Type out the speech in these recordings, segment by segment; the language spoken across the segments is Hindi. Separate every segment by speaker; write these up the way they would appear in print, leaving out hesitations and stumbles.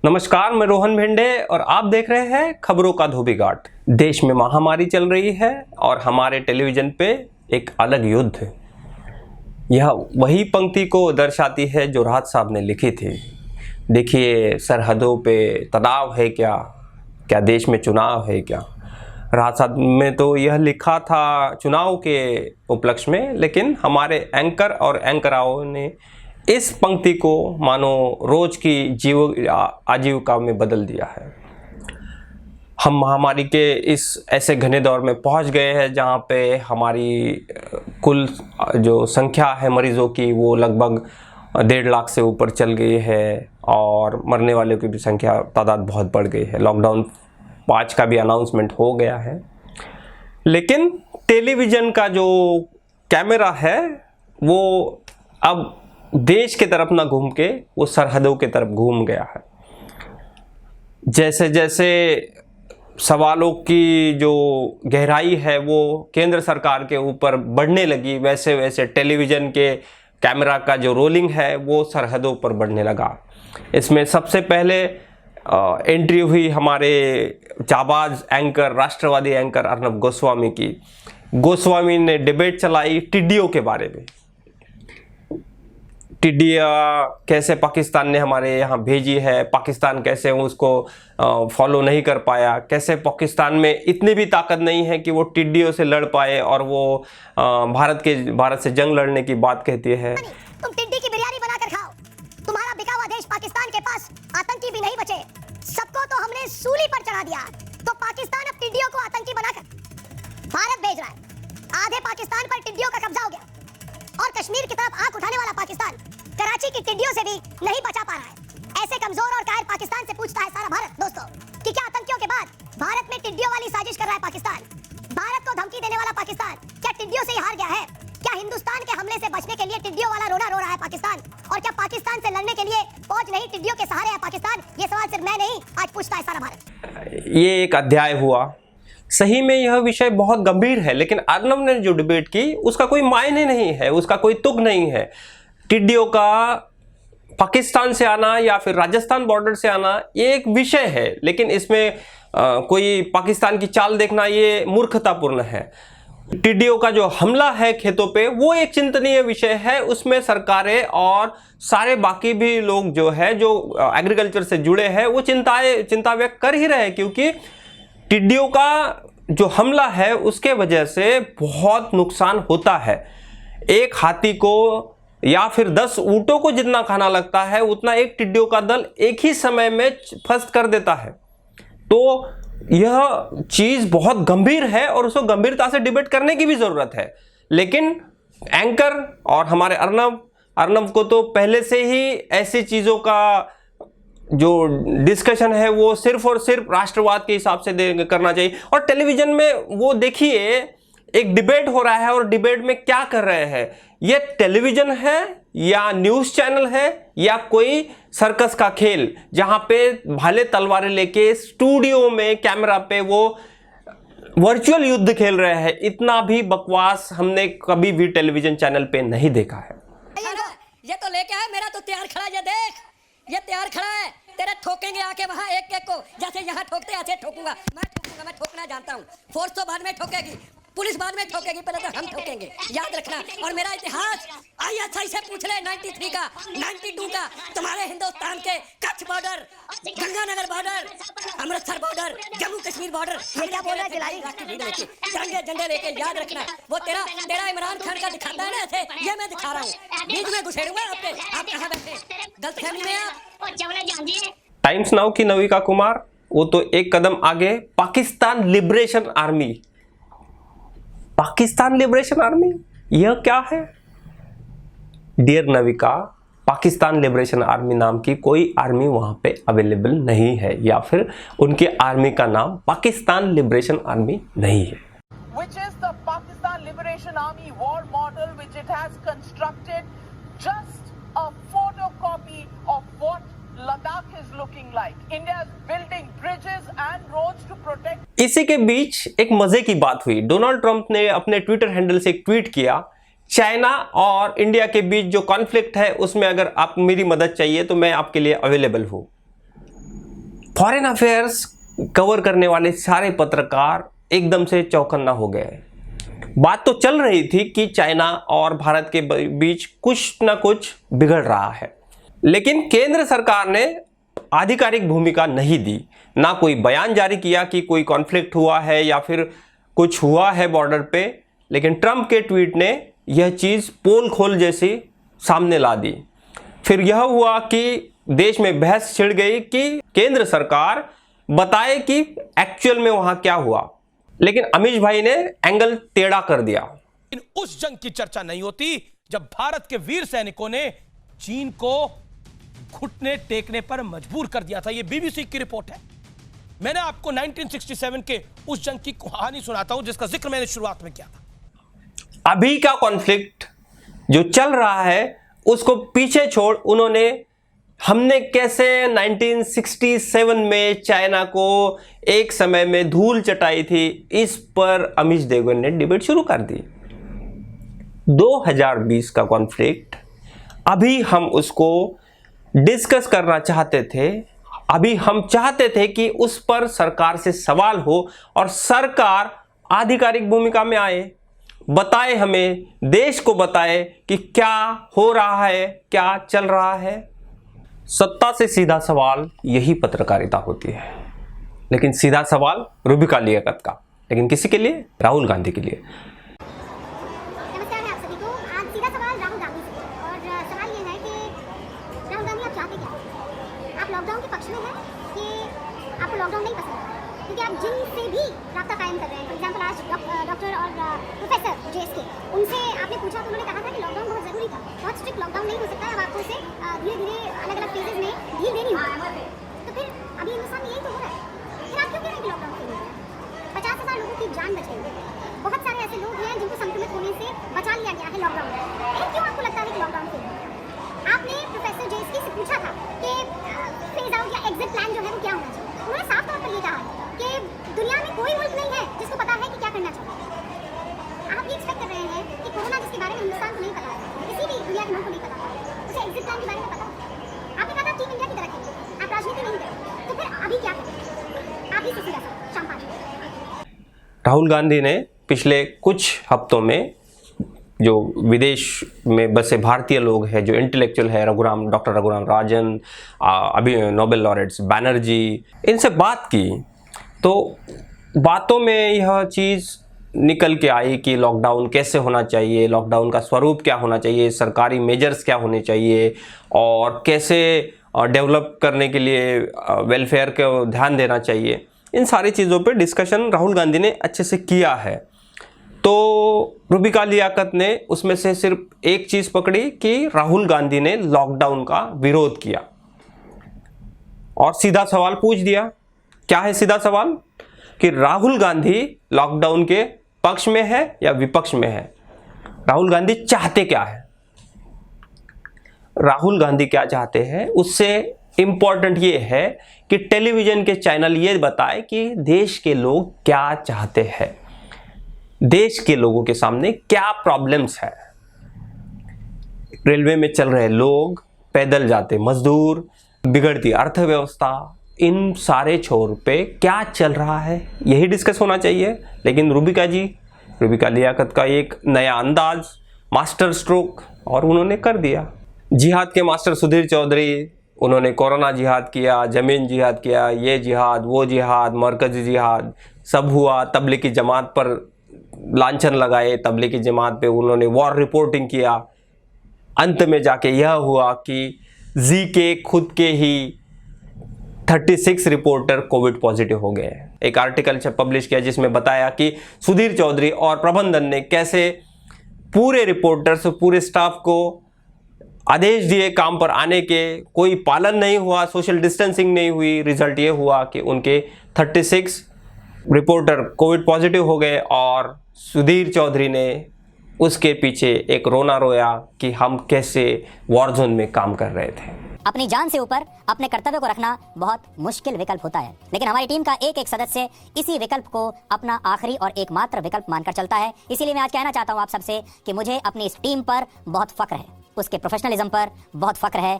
Speaker 1: नमस्कार, मैं रोहन भिंडे और आप देख रहे हैं खबरों का धोबीघाट। देश में महामारी चल रही है और हमारे टेलीविजन पे एक अलग युद्ध है। यह वही पंक्ति को दर्शाती है जो राहत साहब ने लिखी थी। देखिए, सरहदों पे तनाव है क्या, क्या देश में चुनाव है क्या। राहत साहब में तो यह लिखा था चुनाव के उपलक्ष्य में, लेकिन हमारे एंकर और एंकराओं ने इस पंक्ति को मानो रोज की आजीविका में बदल दिया है। हम महामारी के इस ऐसे घने दौर में पहुंच गए हैं जहां पे हमारी कुल जो संख्या है मरीजों की वो लगभग 1.5 लाख से ऊपर चल गई है और मरने वालों की भी संख्या तादाद बहुत बढ़ गई है। लॉकडाउन 5 का भी अनाउंसमेंट हो गया है, लेकिन टेलीविज़न का जो कैमरा है वो अब देश के तरफ ना घूम के वो सरहदों की तरफ घूम गया है। जैसे जैसे सवालों की जो गहराई है वो केंद्र सरकार के ऊपर बढ़ने लगी, वैसे वैसे टेलीविज़न के कैमरा का जो रोलिंग है वो सरहदों पर बढ़ने लगा। इसमें सबसे पहले एंट्री हुई हमारे जाबाज एंकर, राष्ट्रवादी एंकर अर्नब गोस्वामी की। गोस्वामी ने डिबेट चलाई टिड्डियों के बारे में। टिड्डियाँ कैसे पाकिस्तान ने हमारे यहाँ भेजी है, पाकिस्तान कैसे उसको फॉलो नहीं कर पाया, कैसे पाकिस्तान में इतनी भी ताकत नहीं है कि वो टिड्डियों से लड़ पाए और वो भारत से जंग लड़ने की बात कहती है।
Speaker 2: तुम टिड्डी की बिरयानी बनाकर खाओ, तुम्हारा बिका हुआ देश पाकिस्तान के पास आतंकी भी नहीं बचे, सबको तो हमने सूली पर चढ़ा दिया। तो पाकिस्तान अब टिड्डियों को आतंकी बनाकर भारत भेज रहा है। आधे पाकिस्तान पर टिड्डियों का कब्जा हो गया और कश्मीर की तरफ आंख उठाने वाला पाकिस्तान कराची की टिड्डियों से भी नहीं बचा पा रहा है। ऐसे कमजोर और कायर पाकिस्तान से पूछता है सारा भारत दोस्तों कि क्या आतंकियों के बाद भारत में टिड्डियों वाली साजिश कर रहा है पाकिस्तान? भारत को धमकी देने वाला पाकिस्तान क्या टिड्डियों से ही हार गया है? क्या हिंदुस्तान के हमले से बचने के लिए टिड्डियों वाला रोना रो रहा है पाकिस्तान? और क्या पाकिस्तान से लड़ने के लिए फौज नहीं टिड्डियों के सहारे है पाकिस्तान? ये सवाल सिर्फ मैं नहीं, आज पूछता है सारा भारत।
Speaker 1: ये एक अध्याय हुआ। सही में यह विषय बहुत गंभीर है, लेकिन अर्नब ने जो डिबेट की उसका कोई मायने नहीं है, उसका कोई तुक नहीं है। टिड्डियों का पाकिस्तान से आना या फिर राजस्थान बॉर्डर से आना ये एक विषय है, लेकिन इसमें कोई पाकिस्तान की चाल देखना ये मूर्खतापूर्ण है। टिड्डियों का जो हमला है खेतों पे वो एक चिंतनीय विषय है। उसमें सरकारें और सारे बाकी भी लोग जो है जो एग्रीकल्चर से जुड़े हैं वो चिंता व्यक्त कर ही रहे हैं, क्योंकि टिड्डियों का जो हमला है उसके वजह से बहुत नुकसान होता है। एक हाथी को या फिर 10 ऊंटों को जितना खाना लगता है उतना एक टिड्डियों का दल एक ही समय में फस्त कर देता है। तो यह चीज बहुत गंभीर है और उसको गंभीरता से डिबेट करने की भी जरूरत है। लेकिन एंकर और हमारे अर्नब को तो पहले से ही ऐसी चीजों का जो डिस्कशन है वो सिर्फ और सिर्फ राष्ट्रवाद के हिसाब से करना चाहिए। और टेलीविजन में वो देखिए एक डिबेट हो रहा है और डिबेट में क्या कर रहे हैं, ये टेलीविजन है या न्यूज़ चैनल है या कोई सर्कस का खेल जहां पे भाले तलवारें लेके स्टूडियो में कैमरा पे वो वर्चुअल युद्ध खेल रहे हैं। इतना भी बकवास हमने कभी भी टेलीविजन चैनल पे नहीं देखा है।
Speaker 3: ये तो लेके आया, मेरा तो तैयार खड़ा है, ये देख, ये तैयार खड़ा है। तेरे ठोकेंगे आके वहां एक एक को, जैसे यहाँ ठोकते ऐसे ठोकूंगा। मैं ठोकना जानता हूँ। फोर्स तो बाद में ठोकेगी, पुलिस बाद में ठोकेगी, पहले तो हम ठोकेंगे, याद रखना। और मेरा इतिहास ISI से पूछ ले, 93 का, 92 का, तुम्हारे हिंदुस्तान के Kutch border, Ganganagar border, Amritsar border, Jammu Kashmir border, ये क्या बोल रहा है खिलाड़ी? झंडे लेके, याद रखना। वो तेरा इमरान खान का दिखाता है ना ऐसे, ये मैं दिखा रहा हूँ। बीच में घुसेड़ूंगा आपके, आप कहाँ बैठे? गलतफहमी में आप।
Speaker 1: टाइम्स नाउ की नविका कुमार वो तो एक कदम आगे, Pakistan liberation army. Pakistan liberation army यह क्या है? Dear Navika, Pakistan liberation army नाम की कोई आर्मी वहां पे अवेलेबल नहीं है, या फिर उनकी आर्मी का नाम पाकिस्तान लिबरेशन आर्मी नहीं है।
Speaker 4: Which is the Pakistan Liberation Army war model, which it has constructed just a photocopy of what Ladakh is looking like. India is building bridges and roads to protect.
Speaker 1: इसी के बीच एक मजे की बात हुई। डोनाल्ड ट्रंप ने अपने ट्विटर हैंडल से एक ट्वीट किया, चाइना और इंडिया के बीच जो कॉन्फ्लिक्ट है उसमें अगर आप मेरी मदद चाहिए तो मैं आपके लिए अवेलेबल हूं। फॉरेन अफेयर्स कवर करने वाले सारे पत्रकार एकदम से चौकन्ना हो गए। बात तो चल रही थी कि चाइना और भारत के बीच कुछ ना कुछ बिगड़ रहा है, लेकिन केंद्र सरकार ने आधिकारिक भूमिका नहीं दी, ना कोई बयान जारी किया कि कोई कॉन्फ्लिक्ट हुआ है या फिर कुछ हुआ है बॉर्डर पे। लेकिन ट्रंप के ट्वीट ने यह चीज़ पोल खोल जैसी सामने ला दी। फिर यह हुआ कि देश में बहस छिड़ गई कि केंद्र सरकार बताए कि एक्चुअल में वहां क्या हुआ, लेकिन अमीश भाई ने एंगल टेढ़ा कर दिया।
Speaker 5: उस जंग की चर्चा नहीं होती जब भारत के वीर सैनिकों ने चीन को घुटने टेकने पर मजबूर कर दिया था। यह बीबीसी की रिपोर्ट है। मैंने आपको 1967 के उस जंग की कहानी सुनाता हूं जिसका जिक्र मैंने शुरुआत में किया था।
Speaker 1: अभी का कॉन्फ्लिक्ट जो चल रहा है उसको पीछे छोड़ उन्होंने हमने कैसे 1967 में चाइना को एक समय में धूल चटाई थी, इस पर अमीश देवगन ने डिबेट शुरू कर दी। 2020 का कॉन्फ्लिक्ट अभी हम उसको डिस्कस करना चाहते थे। अभी हम चाहते थे कि उस पर सरकार से सवाल हो और सरकार आधिकारिक भूमिका में आए, बताए, हमें देश को बताए कि क्या हो रहा है, क्या चल रहा है। सत्ता से सीधा सवाल यही पत्रकारिता होती है। लेकिन सीधा सवाल रुबिका लियाकत का, लेकिन किसी के लिए? राहुल गांधी के लिए।
Speaker 2: नमस्कार है आप सभी को। आज सीधा सवाल राहुल गांधी से, और सवाल ये है कि राहुल गांधी आप चाहते क्या हैं? आप लॉकडाउन के पक्ष में हैं कि आपको लॉकडाउन नहीं पसंद है? क्योंकि आप जिनसे भी रास्ता कायम कर रहे हैं, फॉर एग्जाम्पल आज डॉक्टर और प्रोफेसर JSK, उनसे आपने पूछा तो उन्होंने कहा था कि लॉकडाउन बहुत ज़रूरी था, बहुत स्ट्रिक्ट लॉकडाउन नहीं हो सकता है, अब आपको उसे धीरे धीरे अलग अलग फेजेज में ढील देनी होगी। तो फिर अभी हिंदुस्तान में यही तो हो रहा है, फिर आप क्यों कह रहे हैं कि लॉकडाउन क्यों नहीं? 50,000 लोगों की जान बच गई। बहुत सारे ऐसे लोग हैं जिनको संक्रमित होने से बचा लिया गया है लॉकडाउन में। फिर क्यों आपको लगता है कि लॉकडाउन क्यों? आपने प्रोफेसर JSK से पूछा था कि फेज आउट या एग्जिट प्लान जो है वो क्या होना चाहिए। उन्होंने साफ तौर पर ये कहा है कि दुनिया में कोई मुल्क नहीं है जिसको पता है कि क्या करना चाहिए। आप ये एक्सपेक्ट कर रहे हैं कि कोरोना जिसके बारे में हिंदुस्तान को नहीं पता है, किसी भी दुनिया के मुल्क को नहीं पता, उसे एग्जिट प्लान के बारे में पता है। आपने कहा था टीम इंडिया की तरह खेलेंगे, आप राजनीति नहीं करें, तो फिर अभी क्या करें? आप ही से सीधा शाम 5 बजे।
Speaker 1: राहुल गांधी ने पिछले कुछ हफ्तों में जो विदेश में बसे भारतीय लोग हैं, जो इंटेलेक्चुअल है, डॉक्टर रघुराम राजन, अभी नोबेल लॉरेट्स बैनर्जी, इनसे बात की तो बातों में यह चीज़ निकल के आई कि लॉकडाउन कैसे होना चाहिए, लॉकडाउन का स्वरूप क्या होना चाहिए, सरकारी मेजर्स क्या होने चाहिए और कैसे डेवलप करने के लिए वेलफेयर को ध्यान देना चाहिए। इन सारी चीज़ों पे डिस्कशन राहुल गांधी ने अच्छे से किया है। तो रुबिका लियाकत ने उसमें से सिर्फ एक चीज़ पकड़ी कि राहुल गांधी ने लॉकडाउन का विरोध किया और सीधा सवाल पूछ दिया। क्या है सीधा सवाल? कि राहुल गांधी लॉकडाउन के पक्ष में है या विपक्ष में है? राहुल गांधी चाहते क्या है? राहुल गांधी क्या चाहते हैं उससे इंपॉर्टेंट ये है कि टेलीविजन के चैनल ये बताए कि देश के लोग क्या चाहते हैं, देश के लोगों के सामने क्या प्रॉब्लम्स है। रेलवे में चल रहे लोग, पैदल जाते मजदूर, बिगड़ती अर्थव्यवस्था, इन सारे छोर पे क्या चल रहा है यही डिस्कस होना चाहिए। लेकिन रुबिका लियाकत का एक नया अंदाज, मास्टर स्ट्रोक, और उन्होंने कर दिया। जिहाद के मास्टर सुधीर चौधरी, उन्होंने कोरोना जिहाद किया, जमीन जिहाद किया, ये जिहाद, वो जिहाद, मरकजी जिहाद, सब हुआ। तबलीगी जमात पर लांछन लगाए, तबलीगी जमात पे उन्होंने वॉर रिपोर्टिंग किया। अंत में जाके यह हुआ कि जी के खुद के ही 36 रिपोर्टर कोविड पॉजिटिव हो गए। एक आर्टिकल पब्लिश किया जिसमें बताया कि सुधीर चौधरी और प्रबंधन ने कैसे पूरे रिपोर्टर्स, पूरे स्टाफ को आदेश दिए काम पर आने के, कोई पालन नहीं हुआ, सोशल डिस्टेंसिंग नहीं हुई। रिजल्ट ये हुआ कि उनके 36 रिपोर्टर कोविड पॉजिटिव हो गए और सुधीर चौधरी ने उसके पीछे एक रोना रोया कि हम कैसे वॉर जोन में काम कर रहे थे।
Speaker 6: अपनी जान से ऊपर अपने कर्तव्य को रखना बहुत मुश्किल विकल्प होता है, लेकिन हमारी टीम का एक एक सदस्य इसी विकल्प को अपना आखिरी और एकमात्र विकल्प मानकर चलता है। इसीलिए मैं आज कहना चाहता हूं आप सबसे कि मुझे अपनी इस टीम पर बहुत फक्र है, उसके प्रोफेशनलिज्म पर बहुत फक्र है,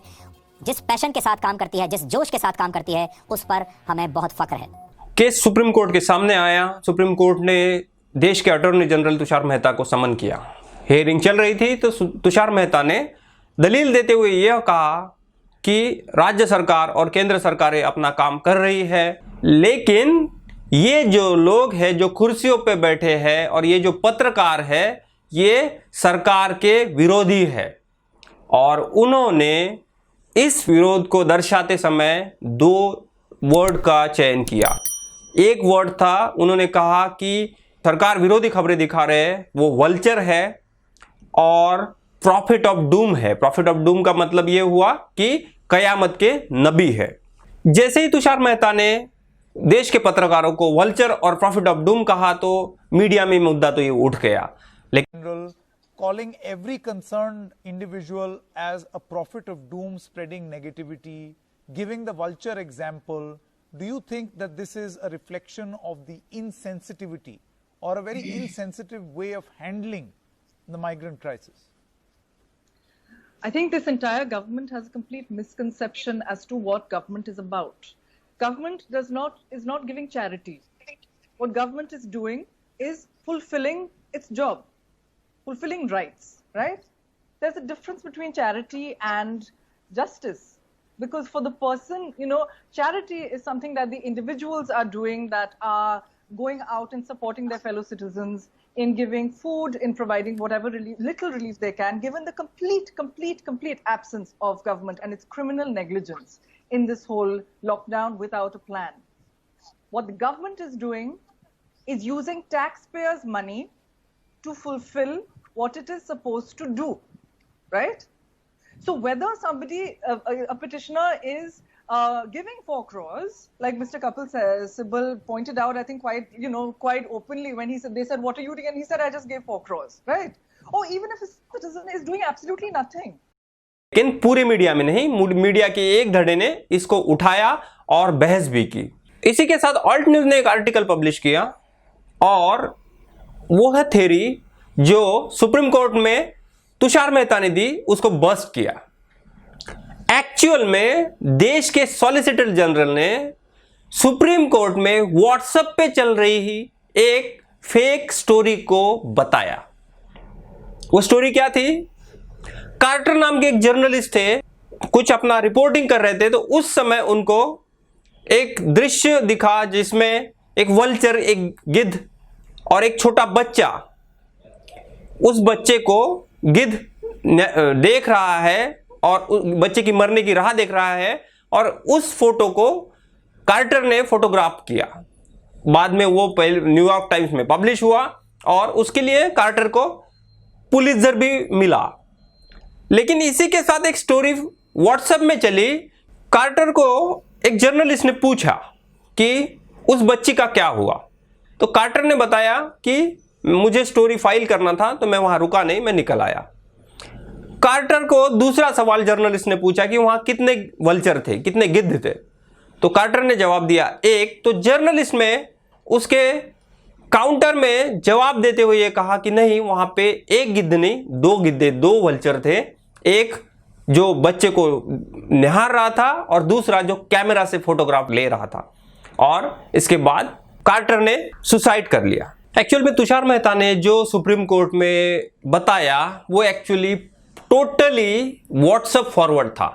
Speaker 6: जिस पैशन के साथ काम करती है, जिस जोश के साथ काम करती है, उस पर हमें बहुत फख्र है।
Speaker 1: केस सुप्रीम कोर्ट के सामने आया। सुप्रीम कोर्ट ने देश के अटॉर्नी जनरल तुषार मेहता को समन किया। हियरिंग चल रही थी तो तुषार मेहता ने दलील देते हुए यह कहा कि राज्य सरकार और केंद्र सरकारें अपना काम कर रही है, लेकिन ये जो लोग हैं जो कुर्सियों पे बैठे हैं और ये जो पत्रकार है ये सरकार के विरोधी है। और उन्होंने इस विरोध को दर्शाते समय दो वर्ड का चयन किया। एक वर्ड था, उन्होंने कहा कि सरकार विरोधी खबरें दिखा रहे हैं, वो वल्चर है और प्रॉफिट ऑफ डूम है। प्रॉफिट ऑफ डूम का मतलब ये हुआ कि कयामत के नबी है। जैसे ही तुषार मेहता ने देश के पत्रकारों को वल्चर और प्रॉफिट ऑफ डूम कहा तो मीडिया में मुद्दा तो ये उठ गया। लेकिन
Speaker 7: calling every concerned individual as a prophet of doom, spreading negativity, giving the vulture example, do you think that this is a reflection of the insensitivity or a very insensitive way of handling the migrant crisis?
Speaker 4: I think this entire government has a complete misconception as to what government is about. Government is not giving charity. What government is doing is fulfilling its job, fulfilling rights, right? There's a difference between charity and justice. Because for the person, charity is something that the individuals are doing, that are going out and supporting their fellow citizens in giving food, in providing whatever little relief they can, given the complete absence of government and its criminal negligence in this whole lockdown without a plan. What the government is doing is using taxpayers' money to fulfill what it is supposed to do, right? So whether somebody, a petitioner is giving 4 crores, like Mr. Kapil Sibal pointed out, I think quite openly when they said, what are you doing? And he said, I just gave 4 crores, right? Or even if a citizen is doing absolutely nothing.
Speaker 1: लेकिन पूरे मीडिया में नहीं, मीडिया के एक धड़े ने इसको उठाया और बहस भी की। इसी के साथ ऑल्ट न्यूज ने एक आर्टिकल पब्लिश किया और वो है थ्योरी जो सुप्रीम कोर्ट में तुषार मेहता ने दी, उसको बस्ट किया। एक्चुअल में देश के सॉलिसिटर जनरल ने सुप्रीम कोर्ट में व्हाट्सएप पे चल रही ही एक फेक स्टोरी को बताया। वो स्टोरी क्या थी? कार्टर नाम के एक जर्नलिस्ट थे, कुछ अपना रिपोर्टिंग कर रहे थे, तो उस समय उनको एक दृश्य दिखा जिसमें एक वल्चर, एक गिद्ध और एक छोटा बच्चा, उस बच्चे को गिद्ध देख रहा है और बच्चे की मरने की राह देख रहा है, और उस फोटो को कार्टर ने फोटोग्राफ किया। बाद में वो पहले न्यूयॉर्क टाइम्स में पब्लिश हुआ और उसके लिए कार्टर को पुलित्जर भी मिला। लेकिन इसी के साथ एक स्टोरी व्हाट्सएप में चली। कार्टर को एक जर्नलिस्ट ने पूछा कि उस बच्ची का क्या हुआ, तो कार्टर ने बताया कि मुझे स्टोरी फाइल करना था तो मैं वहां रुका नहीं, मैं निकल आया। कार्टर को दूसरा सवाल जर्नलिस्ट ने पूछा कि वहां कितने वल्चर थे, कितने गिद्ध थे, तो कार्टर ने जवाब दिया 1। तो जर्नलिस्ट में उसके काउंटर में जवाब देते हुए ये कहा कि नहीं, वहां पे एक गिद्ध नहीं, 2 गिद्धे, 2 वल्चर थे, एक जो बच्चे को निहार रहा था और दूसरा जो कैमरा से फोटोग्राफ ले रहा था। और इसके बाद कार्टर ने सुसाइड कर लिया। एक्चुअल में तुषार मेहता ने जो सुप्रीम कोर्ट में बताया वो एक्चुअली टोटली व्हाट्सएप फॉरवर्ड था,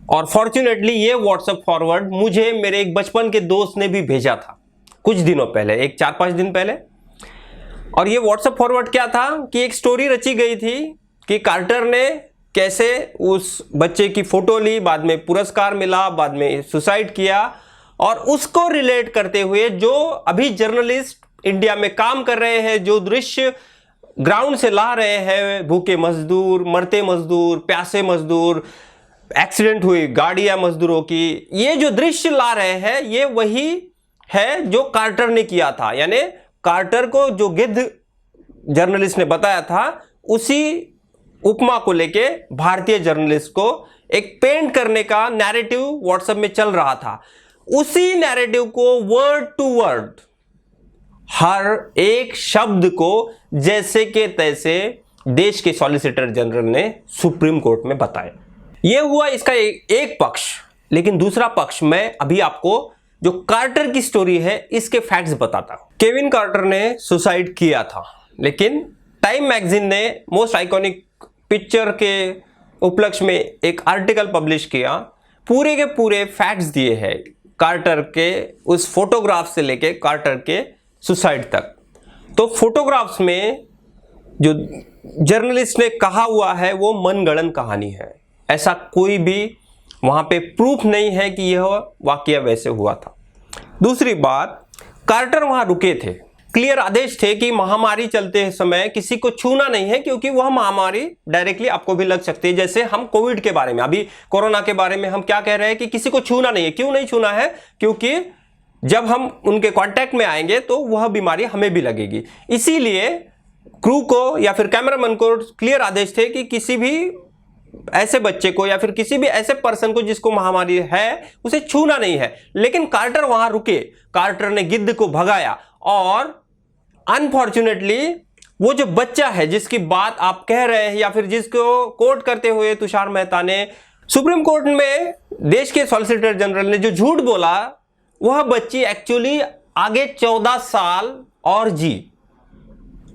Speaker 1: और फॉर्चुनेटली ये व्हाट्सएप फॉरवर्ड मुझे मेरे एक बचपन के दोस्त ने भी भेजा था कुछ दिनों पहले, एक 4-5 दिन पहले। और ये व्हाट्सएप फॉरवर्ड क्या था कि एक स्टोरी रची गई थी कि कार्टर ने कैसे उस बच्चे की फोटो ली, बाद में पुरस्कार मिला, बाद में सुसाइड किया, और उसको रिलेट करते हुए जो अभी जर्नलिस्ट इंडिया में काम कर रहे हैं, जो दृश्य ग्राउंड से ला रहे हैं, भूखे मजदूर, मरते मजदूर, प्यासे मजदूर, एक्सीडेंट हुई गाड़ियां मजदूरों की, ये जो दृश्य ला रहे हैं ये वही है जो कार्टर ने किया था। यानी कार्टर को जो गिद्ध जर्नलिस्ट ने बताया था उसी उपमा को लेके भारतीय जर्नलिस्ट को एक पेंट करने का नैरेटिव व्हाट्सएप में चल रहा था। उसी नैरेटिव को वर्ड टू वर्ड, हर एक शब्द को जैसे के तैसे देश के सॉलिसिटर जनरल ने सुप्रीम कोर्ट में बताया। ये हुआ इसका एक पक्ष, लेकिन दूसरा पक्ष मैं अभी आपको जो कार्टर की स्टोरी है इसके फैक्ट्स बताता हूं। केविन कार्टर ने सुसाइड किया था, लेकिन टाइम मैगजीन ने मोस्ट आइकॉनिक पिक्चर के उपलक्ष्य में एक आर्टिकल पब्लिश किया, पूरे के पूरे फैक्ट्स दिए हैं कार्टर के उस फोटोग्राफ से लेके कार्टर के सुसाइड तक। तो फोटोग्राफ्स में जो जर्नलिस्ट ने कहा हुआ है वो मनगढ़ंत कहानी है, ऐसा कोई भी वहां पे प्रूफ नहीं है कि यह वाकया वैसे हुआ था। दूसरी बात, कार्टर वहां रुके थे, क्लियर आदेश थे कि महामारी चलते समय किसी को छूना नहीं है, क्योंकि वह महामारी डायरेक्टली आपको भी लग सकती है। जैसे हम कोविड के बारे में, अभी कोरोना के बारे में हम क्या कह रहे हैं कि किसी को छूना नहीं है। क्यों नहीं छूना है? क्योंकि जब हम उनके कांटेक्ट में आएंगे तो वह बीमारी हमें भी लगेगी। इसीलिए क्रू को या फिर कैमरामैन को क्लियर आदेश थे कि किसी भी ऐसे बच्चे को या फिर किसी भी ऐसे पर्सन को जिसको महामारी है उसे छूना नहीं है। लेकिन कार्टर वहां रुके, कार्टर ने गिद्ध को भगाया, और अनफॉर्चुनेटली वो जो बच्चा है जिसकी बात आप कह रहे हैं या फिर जिसको कोट करते हुए तुषार मेहता ने सुप्रीम कोर्ट में देश के सॉलिसिटर जनरल ने जो झूठ बोला, वह बच्ची एक्चुअली आगे 14 साल और जी,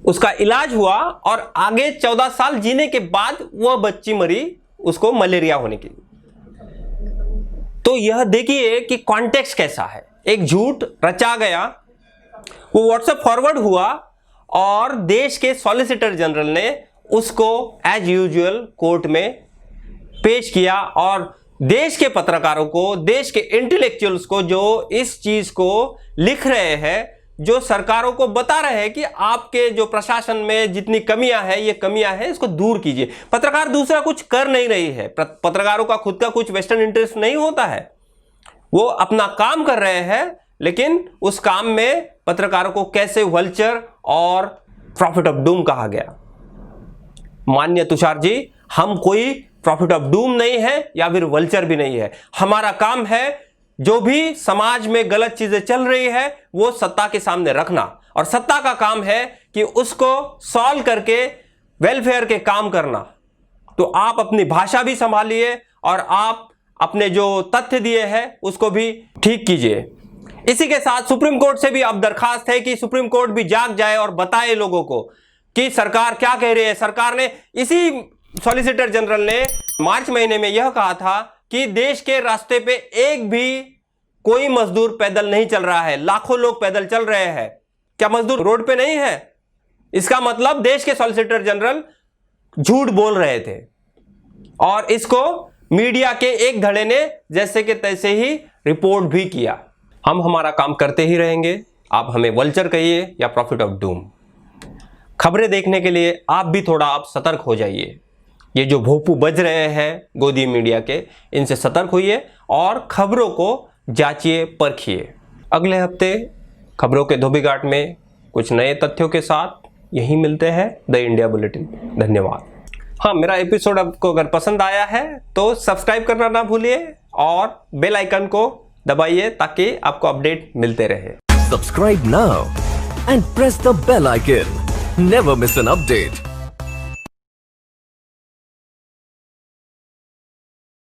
Speaker 1: उसका इलाज हुआ और आगे 14 साल जीने के बाद वह बच्ची मरी, उसको मलेरिया होने की। तो यह देखिए कि कॉन्टेक्स्ट कैसा है। एक झूठ रचा गया, वो व्हाट्सएप फॉरवर्ड हुआ और देश के सॉलिसिटर जनरल ने उसको एज यूजुअल कोर्ट में पेश किया, और देश के पत्रकारों को, देश के इंटेलेक्चुअल्स को जो इस चीज को लिख रहे हैं, जो सरकारों को बता रहे हैं कि आपके जो प्रशासन में जितनी कमियां हैं, ये कमियां हैं, इसको दूर कीजिए। पत्रकार दूसरा कुछ कर नहीं रही है, पत्रकारों का खुद का कुछ वेस्टर्न इंटरेस्ट नहीं होता है, वो अपना काम कर रहे हैं, लेकिन उस काम में पत्रकारों को कैसे वल्चर और प्रॉफिट ऑफ डूम कहा गया। माननीय तुषार जी, हम कोई प्रॉफिट ऑफ डूम नहीं है या फिर वल्चर भी नहीं है। हमारा काम है जो भी समाज में गलत चीजें चल रही है वो सत्ता के सामने रखना, और सत्ता का काम है कि उसको सॉल्व करके वेलफेयर के काम करना। तो आप अपनी भाषा भी संभालिए और आप अपने जो तथ्य दिए हैं उसको भी ठीक कीजिए। इसी के साथ सुप्रीम कोर्ट से भी अब दरखास्त है कि सुप्रीम कोर्ट भी जाग जाए और बताए लोगों को कि सरकार क्या कह रही है। सरकार ने, इसी सॉलिसिटर जनरल ने मार्च महीने में यह कहा था कि देश के रास्ते पे एक भी कोई मजदूर पैदल नहीं चल रहा है, लाखों लोग पैदल चल रहे हैं। क्या मजदूर रोड पे नहीं है? इसका मतलब देश के सॉलिसिटर जनरल झूठ बोल रहे थे, और इसको मीडिया के एक धड़े ने जैसे कि तैसे ही रिपोर्ट भी किया। हम हमारा काम करते ही रहेंगे, आप हमें वल्चर कहिए या प्रॉफिट ऑफ डूम। खबरें देखने के लिए आप भी थोड़ा आप सतर्क हो जाइए। ये जो भोपू बज रहे हैं गोदी मीडिया के, इनसे सतर्क होइए और खबरों को जांचिए, परखिए। अगले हफ्ते खबरों के धोबीघाट में कुछ नए तथ्यों के साथ यहीं मिलते हैं द इंडिया बुलेटिन। धन्यवाद। हाँ, मेरा एपिसोड आपको अगर पसंद आया है तो सब्सक्राइब करना ना भूलिए और बेल आइकन को दबाइए ताकि आपको अपडेट मिलते रहे।
Speaker 8: Subscribe now and press the bell icon. Never miss an update.